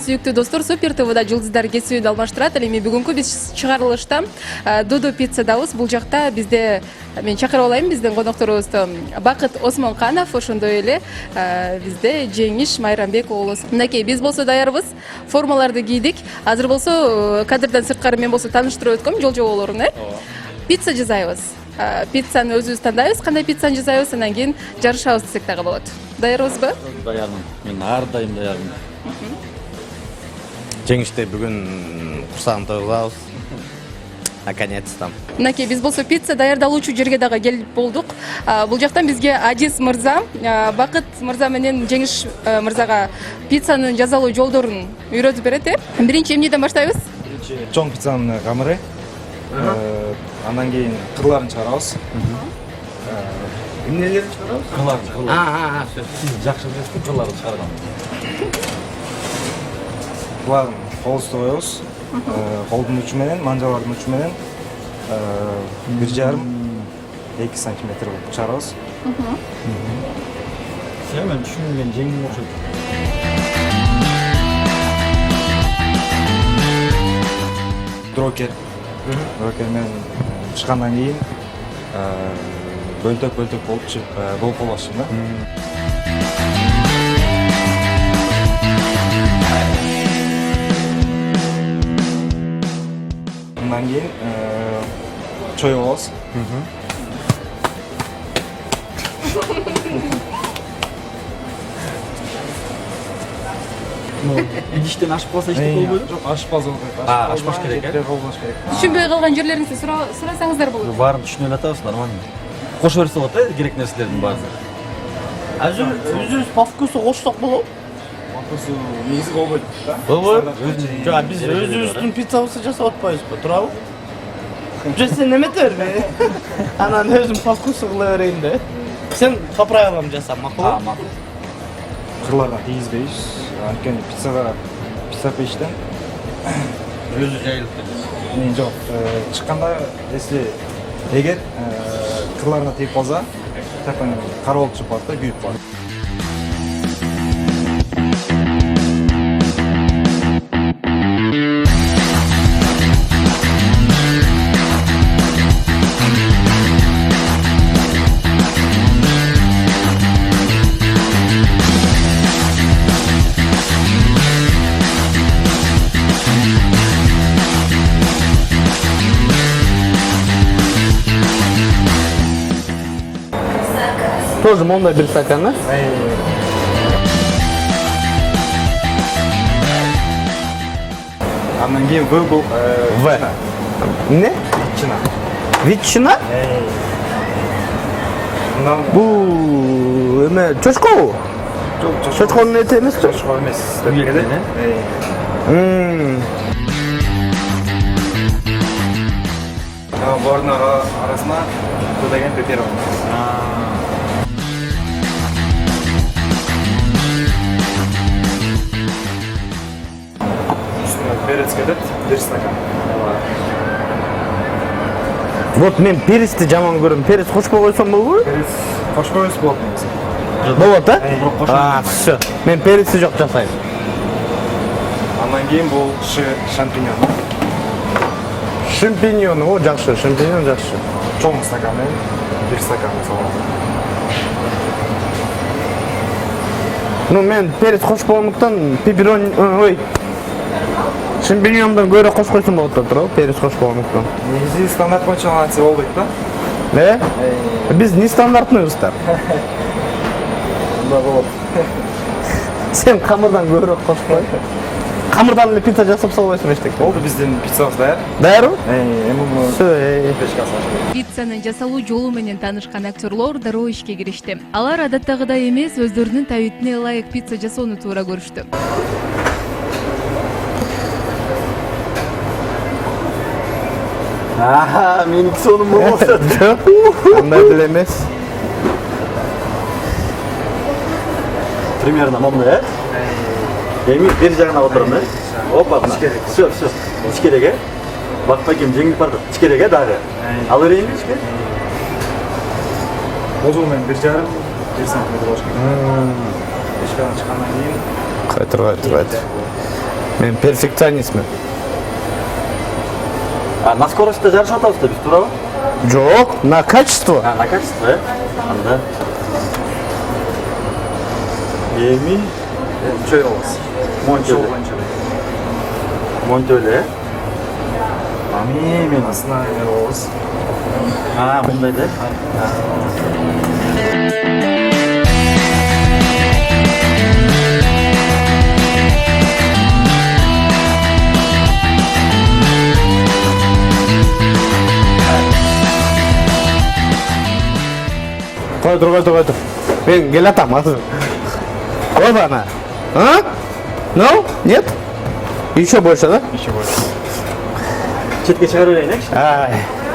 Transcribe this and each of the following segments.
сүйүктүү достор, Супер ТВда Жылдыздар кесүүнү алмаштырат. Эми бүгүнкү биз чыгарылышта Додо пиццадабыз. Бул жакта бизде мен чакырып алайын биздин конокторубузду Бакыт Осмонканов, ошондой эле бизде Жеңиш Майрамбек уулу. Мынакей биз болсо даярбыз. Формаларды кийдик. Азыр болсо кадрдан сырткары мен болсо тааныштырып өткөм жол жоболорун, Пицца жасайбыз. Пиццаны өзүбүз тандайбыз, кандай пиццаны жасайбыз, андан кийин жарышабыз десек дагы болот. Даярбызбы? Даярмын. Мен ар дайым даярмын. Жеңиште бүгүн курсагын тойлабыз. Наконец-то. Мынакей биз болсо пицца даярдалуучу жерге дагы келип болдук. Бул жактан бизге Адис мырза, Бакыт мырза менен Жеңиш мырзага пиццанын жасалуу жолдорун үйрөтүп берет. Биринчи эмнеден баштайбыз? Чоң пиццанын камыры. Андан кийин кырларын чыгарабыз. Эмнелерин чыгарабыз? Кырларын. Сиз жакшы билесиз, кырларын чыгарган. Кырларын колусту коебуз. Колдун учу менен, манжалардын учу менен 1,5-2 сантиметр болуп чыгарабыз. Мен түшүнгөн жеңил окшойт. Дрокер менен чыккандан кийин бөлтөк болуп чыгып болуп калбашы да. Андан кийин чоюп алабыз. Идиштен ашып калса эчтеке болбойду? Жок, ашпаз болуп кетет. Ашпаш керек, Колбаш керек. Түшүнбөй калган жерлериңизди сурасаңыздар болот. Баарын түшүнүп атабыз, нормально. Кошо берсе болот, керек нерселердин баарын. Өзүбүз по вкусу кошсок болобу? Вкусу негизи болбойт да. Болбойбу? Жок, биз өзүбүздүн пиццабызды жасап атпайбызбы, туурабы? Же сен эмете берме? Анан өзүм по вкусу кыла берейин да. Сен по правилам жаса, макулбу? Макул. Кырлардан тийгизбейбиз. Анткени пицца печтен Өзү жайылып кетет. жок, чыкканда эгер кырларына тийип калса, тапан кара болуп чыгып калат да, күйүп калат. Тоже мондай бир стакан, да? Андан кийин В. Не? Ветчина? Мындан Бул эме чочкобу? Чочконун эти эмеспи? чочко эмес. Булардын арасына деген пепер бар. Перец кетет, 1 стакан. Вот мен перисти жаман көрөм. Перис кошпой койсом болбойбу? Перец кошпой эмес болот негизи. Болот, да? Всё. Всё. Мен перисти жок жасайм. Андан кийин бул шампиньон. Шампиньон, о, жакшы, шампиньон жакшы. Чоң стакан менен 1 стакан салат. Ну, мен перис кошпогондуктан пепперони, ой. Шампиньондон көрө кош койсом болот да, туурабы? Перис кошпогондуктан. Негизи стандарт боюнча анысы болбойт да. Биз не стандартныйбыздар. Мында болот. Сен камырдан көрө кошпой. Камырдан эле пицца жасап салбайсың эчтеке. Болду, биздин пиццабыз даяр. Даярбы? Эми муну Всё. печке салышат. Пиццанын жасалуу жолу менен таанышкан актерлор дароо ишке киришти. Алар адаттагыдай эмес, өздөрүнүн табитине ылайык пицца жасоону туура көрүштү. Меники сонун болбосо. Андай деле эмес. Примерно мындай, Эми бер жагына отурам, Опа, всё. Ичкерек, Бакпакем жеңип барды. Ичкерек, дагы. Ал берейинби ичке? Бозул менен 1,5 сантиметр болуш керек. Ичкадан чыккандан кийин Кайтыр. Мен перфекционистмін. На скоростьта жарышып атабыз да биз, туурабы? Жоқ, на качество. На качество, анда. Эми Чөй алабыз. Монтөле. Монтөле. Мен Астына алабыз. мындай да. Қой тұр. Мен келатам, азыр. Оба ана. А? No? Нет? Еще больше, да? Еще больше. Четке чыгарып берейинекчи. Ай,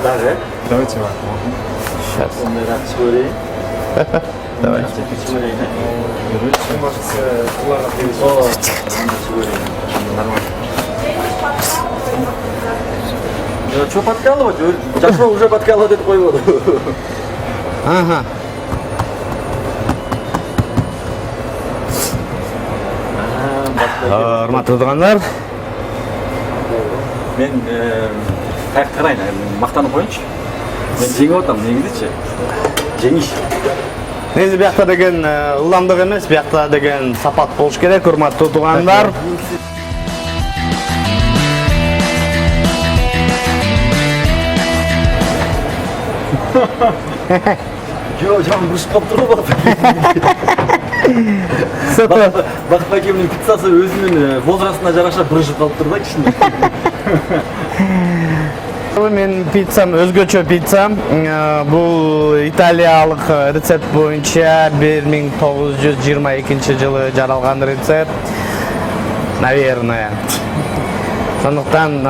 Дагы. Давайте вам. сейчас. Ондайдан чыгып берейин. Давай. Чыгып берейин. Ең бастысы құлағы тегіз. Чыгып берейин. Нормально. Что подкалывать? Жашоо уже подкалывать деп койбоду. Ага. Урматтуу туугандар, Мен каяктан карайын, мактанып коеюнчу. Мен жеңип атам, негизичи. Жеңиш. негизи биякта деген ылдамдык эмес, биякта деген сапат болуш керек, урматтуу туугандар. Жо, жан бурушуп калыптыр го Бакыт акемдин пиццасы өзүнүн возрастына жараша бурушуп калыптыр да кичине. Мен пиццам өзгөчө пиццам. Бул италиялык рецепт боюнча 1922 жылы жаралган рецепт. Наверное. Сондуктан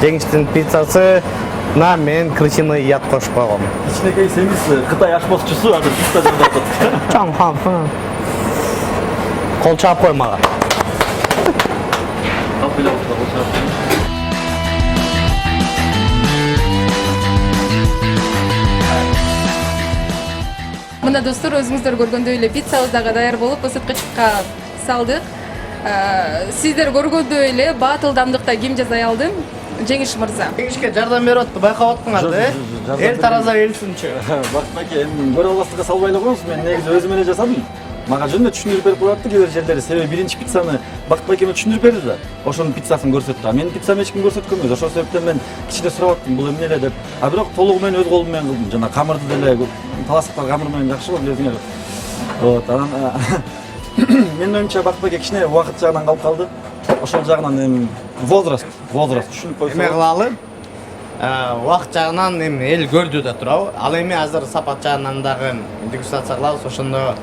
жеңиштин пиццасы мен крысиный яд кошуп койгом. Кичинекей семиз Кытай ашпозчусу азыр пицца жасап атат. Чоң хан. Кол чаап кой мага. Мына достор, өзүңүздөр көргөндөй эле пиццабыз дагы даяр болуп, ысыткычка салдык. Сиздер көргөндөй эле баатылдамдыкта ким жасай алды? Жеңиш мырза. Жеңишке жардам берип атты, байкап аттыңар да, эл тараза элчүнчү. Бакыт аке, эми көрө албастыкка салбай эле коюңуз. Мен негизи өзүм эле жасадым. Мага жөн эле түшүндүрүп берип коюпту кээ бир жерлери. Себеби биринчи пиццаны Бакыт акеме түшүндүрүп берди да. Ошонун пиццасын көрсөттү. Менин пиццамды эч ким көрсөткөн эмес. Ошол себептен мен кичине сурап аттым, бул эмне эле деп. Бирок толугу менен өз колум менен кылдым. Жана камырды деле таласыктар камыр менен жакшы го, билесиңер. Вот, анан менин оюмча Бакыт аке кичине убакыт жагынан калып калды. Ошол жагынан эми возраст түшүнүп койсо. Эме кылалы? Убакыт жагынан эми эл көрдү да турабы. Ал эми азыр сапат жагынан дагы дегустация кылабыз. Ошондо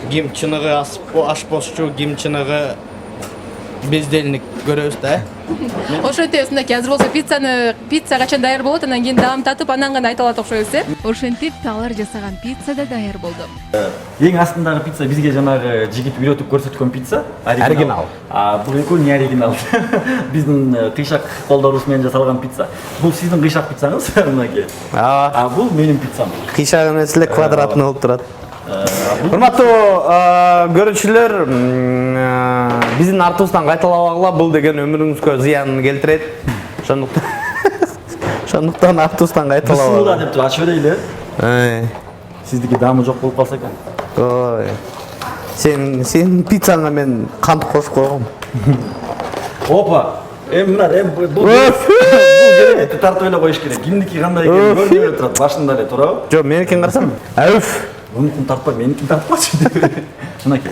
ким чыныгы ашпозчу, ким чыныгы бездельник көрөбүз да. Ошентип мынакей, азыр болсо пицца качан даяр болот, анан кийин даам татып, анан гана айта алат окшойбуз, э? Ошентип таалар жасаган пицца да даяр болду. Эң астындагы пицца бизге жанагы жигит үйрөтүп көрсөткөн пицца, Оригинал. Бул экөө не оригинал. Биздин кыйшак колдорубуз менен жасалган пицца. Бул сиздин кыйшак пиццаңыз, мынакей. Бул менин пиццам. Кыйшак эмес эле квадратный болуп турат. Урматтуу көрүүчүлөр, биздин артыбыздан кайталабагыла, бул деген өмүрүңүзгө зыянын келтирет. Ошондуктан артыбыздан Бысылда кайталабагыла. деп туруп ачып берейли. Сиздики даамы жок болуп калса экен. Ой. Сен пиццаңа мен кант кошуп койгом. Опа. Бул кереметти тартып эле коюш керек. Кимдики кандай экенин көрүнүп эле турат башында эле, туурабы? Жок, меникин карасам. Ауф. Мумкин тартпай, меникин тартпачы. Мынакей.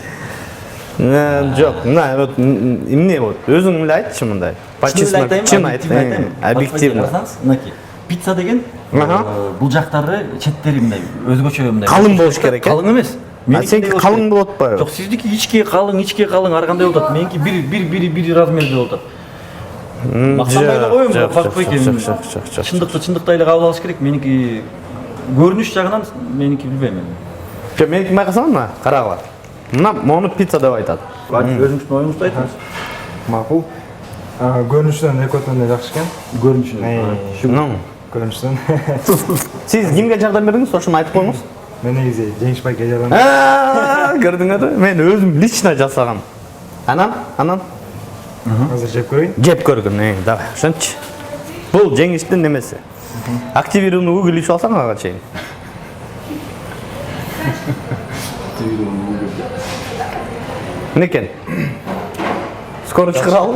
Жок, мына вот эмне болот? Өзүң эле айтчы мындай. Чын айт, объективно. Мынакей. Пицца деген бул жактары четтери мындай өзгөчө мындай. Калың болуш керек, э? Калың эмес. Сеники калың болуп атпайбы? Жок, сиздики ичке калың, ар кандай болот. Меники бир размерде болот. Мактанбай эле коеюн, факт экен. Чындыкты эле кабыл алыш керек. Меники көрүнүш жагынан меники билбейм мен. Жок, меники байкасаң мына, карагыла. Мына мону пицца деп айтат. Өзүңүздүн оюңузду айтыңыз. Макул. Көрүнүштөн экөөтөн да жакшы экен. Көрүнүшүнөн. Көрүнүштөн. Сиз кимге жардам бердиңиз? Ошону айтып коюңуз. Мен негизи Жеңиш байке жардам Көрдүңөрбү? Мен өзүм лично жасагам. Анан? азыр жеп көрейин. Жеп көргүн, давай, ошончу. Бул жеңиштин немеси. Активированный уголь ичип алсаң ага чейин. Некен? Скоро чыгаралы.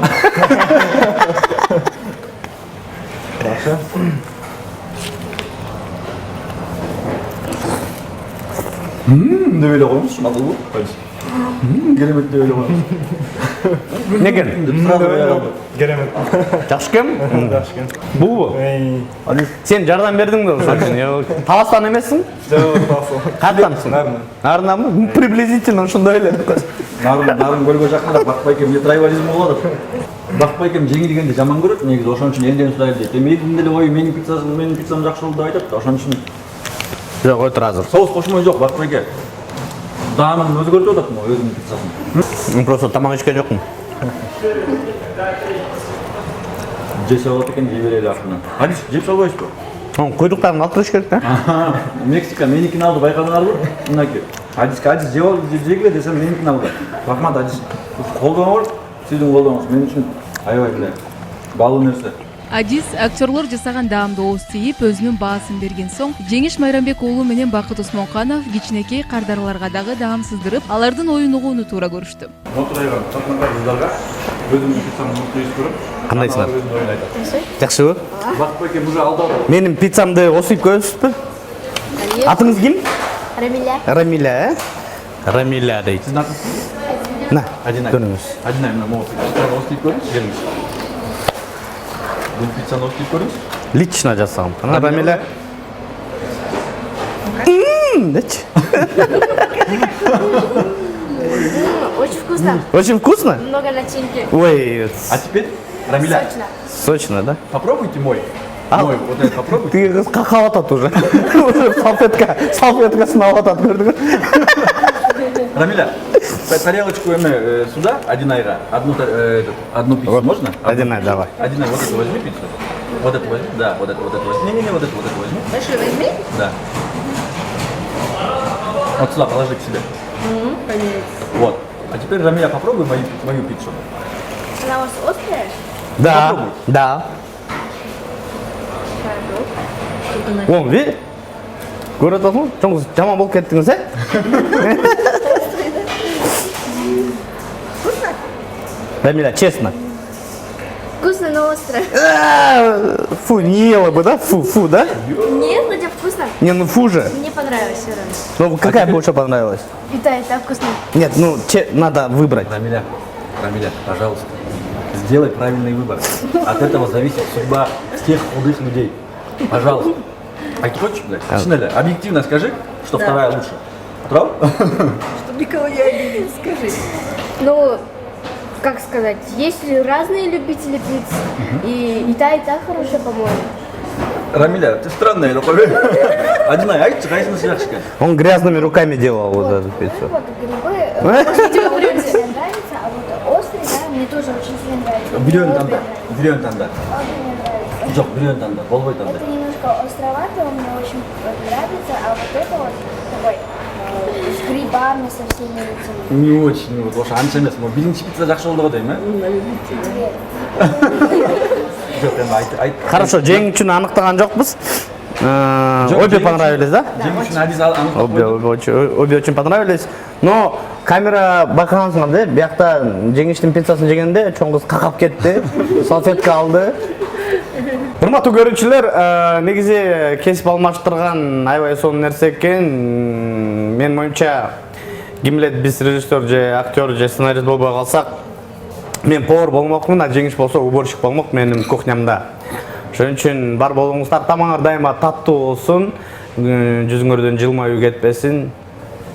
Жакшы. деп ойлой коюңузчу, макул болуп калды. Керемет деп ойлой коюңуз. Некен? Керемет. Жакшы экен? Жакшы экен. Булбу? Сен жардам бердиң да ошон үчүн. Таластан эмессиң? Жок, талсо. Каттансың? Нарынамы? Приблизительно ошондой эле. Нарын көлгө жакында Бакытбай экен трайбализм болуп атат. Бакытбай экен жеңилгенди жаман көрөт, негизи ошон үчүн энден сұрайды дейт. Менин деле ой, менин пиццам жакшы болду деп айтат. Ошон үчүн Жок, отур азыр. соус кошмой жок Бакытбай эке. Даамын өзгөртүп атат му өзүнүн пиццасын. Просто тамак ичкен жокмун. Жесе болот экен жей берели артынан. Адис жеп салбайсызбы? Куйруктарын алып туруш керек да? Мексика меникин алды байкадыңарбы? Мынакей. Адис жегиле десем меникин алды. Рахмат Адис. Колдооңор, сиздин колдооңуз мен үчүн аябай эле баалуу нерсе. Адис актерлор жасаган даамды ооз тийип өзүнүн баасын берген соң, Жеңиш Майрамбек уулу менен Бакыт Осмонканов кичинекей кардарларга дагы даам сыздырып, алардын оюн угууну туура көрүштү. Мотурайган татынкар кыздарга өзүмдүн пиццамды мукту көрүп, Кандайсыңар? өзүнүн оюн айтат. Жакшыбы? Бакытбай эке уже алдады. Менин пиццамды осуйп көрүпсүзбү? Атыңыз ким? Рамиля. Рамиля, Рамиля дейт. Сиздин атыңыз? На, Адинай. көрүңүз. Адинай мына могу пиццаны остип көрүңүз, келиңиз. Бул пиццаны остип көрүңүз. Лично жасагам. Ана Рамиля. Дечи. Очень вкусно. Очень вкусно? Много начинки. Ой, А теперь, Рамиля, Сочно. сочно, да? попробуйте мой. Мой, вот этот попробуйте. Ты какал атат уже. Уже салфетка сынап атат, көрдүңбү? Рамиля, тарелочку сюда, Адинайга, одну пиццу можно? Одинай, давай. Адинай, вот эту возьми пиццу. Вот эту возьми, да, вот эту возьми. Не-не-не, вот эту возьми. Большой возьми. Да. Вот сюда положи к себе. Понятно. Вот. А теперь, Рамиля, попробуй мою пиццу. Она у вас острая? Да, Попробуй. да. Оң, бе? Көріп атасың, жоңыз жаман болып кеттіңіз, ә? Рамиля, честно. Вкусно, но острая. Фу, не ела бы, да? Фу, да? Нет, хотя вкусно. Не, ну фу же. Мне понравилось все равно. Ну, какая больше понравилась? И та вкусно. Нет, ну, надо выбрать. Рамиля, пожалуйста, сделай правильный выбор. От этого зависит судьба тех худых людей. Пожалуйста. А ты хочешь, блядь? Честно, объективно скажи, что вторая лучше. Прав? Чтобы никого не обидеть, скажи. Ну, как сказать, есть разные любители пиццы. И та хорошая, по-моему. Рамиля, ты странная, но поверь. Одинай, айтчы, қайсыны сыйлақшы екен? Он грязными руками делал вот эту пиццу. Вот грибы. Может, тебе нравится, а вот острый, да, мне тоже очень сильно нравится. Біреуін таңда, біреуін таңда. Острый мне нравится. Жоқ, біреуін таңда, болбой таңда. Это немножко островато, мне очень нравится, а вот это вот такой с грибами, со всеми этими. Не очень, вот вообще анша емес. Биринчи пицца жақсы болды ғой деймін, ә? Жоқ, енді айт. Хорошо, жең үчүн аныктаган жокпуз. Обе понравились, да? Жең үшін Адис анықтап қойды. Обе очень понравились. Но камера байкагансыңар да, биякта жеңиштин пиццасын жегенде чоң кыз какап кетти, салфетка алды. Урматтуу көрүүчүлөр, негизи кесип алмаштырган аябай сонун нерсе экен. Менин оюмча, ким билет биз режиссер же актер же сценарист болбой калсак, мен повар болмокмун, а жеңиш болсо уборщик болмок менин кухнямда. Ошон үчүн бар болуңуздар, тамаңар дайыма таттуу болсун, жүзүңөрдөн жылмаюу кетпесин.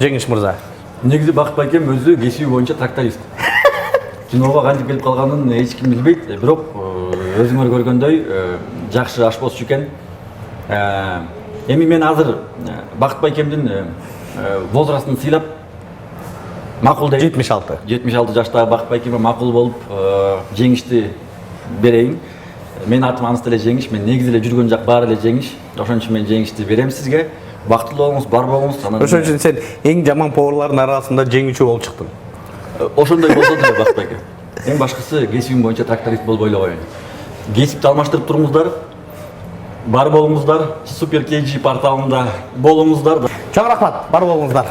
Жеңиш мырза. Негизи Бакытбай экем өзү кесиби боюнча тракторист. Киного кантип келип калганын эч ким билбейт, бирок өзүңөр көргөндөй жакшы ашпозчу экен. Эми мен азыр Бакытбай экемдин возрастын сыйлап макул деп 76 жаштагы Бакытбай экеме макул болуп жеңишти берейин. Мен атым аныс деле жеңиш, мен негизи эле жүргөн жак баары эле жеңиш. Ошон үчүн мен жеңишти берем сизге. Бактылуу болуңуз, бар болуңуз. Ошон үчүн сен эң жаман поварлардын арасында жеңүүчү болуп чыктың. Ошондой болсо деле Бакытбай эке. Эң башкысы кесибим боюнча тракторист болуп ойлобойм. Кесипти алмаштырып туруңуздар. Бар болуңуздар. Супер KG порталында болуңуздар. Чоң рахмат, бар болуңуздар.